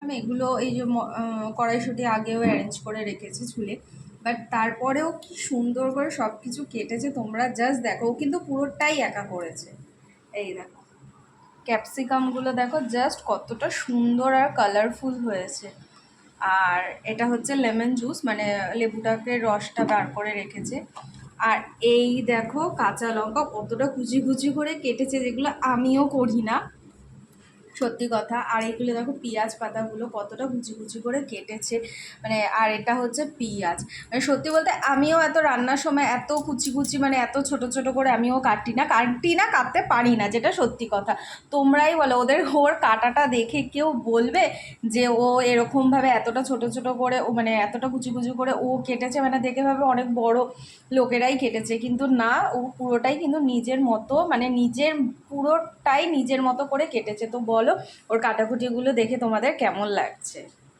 আমি এগুলো এই যে কড়াইশুঁটি আগেও অ্যারেঞ্জ করে রেখেছি ঝুলে, বাট তারপরেও কি সুন্দর করে সব কিছু কেটেছে তোমরা জাস্ট দেখো। ও কিন্তু পুরোটাই একা করেছে। এই দেখো ক্যাপসিকামগুলো দেখো জাস্ট কতটা সুন্দর আর কালারফুল হয়েছে। আর এটা হচ্ছে লেমন জুস, মানে লেবুটাকে রসটা বার করে রেখেছে। আর এই দেখো কাঁচা লঙ্কা কতটা কুচি কুচি করে কেটেছে, যেগুলো আমিও করি না সত্যি কথা। আর এইগুলো দেখো পেঁয়াজ পাতাগুলো কতটা কুচি কুচি করে কেটেছে, মানে আর এটা হচ্ছে পেঁয়াজ। মানে সত্যি বলতে আমিও এত রান্নার সময় এত কুচি কুচি মানে এত ছোট ছোট করে আমিও কাটি না কাটতে পারি না, যেটা সত্যি কথা। তোমরাই বলো ওর কাটাটা দেখে কেউ বলবে যে ও এরকমভাবে এতটা ছোট ছোট করে ও মানে এতটা কুচি কুচি করে ও কেটেছে, মানে দেখে ভাবে অনেক বড় লোকেরাই কেটেছে, কিন্তু না, ও পুরোটাই কিন্তু নিজের মতো মানে পুরোটাই নিজের মতো করে কেটেছে। তো বলো ওর কাটাকুটিগুলো দেখে তোমাদের কেমন লাগছে।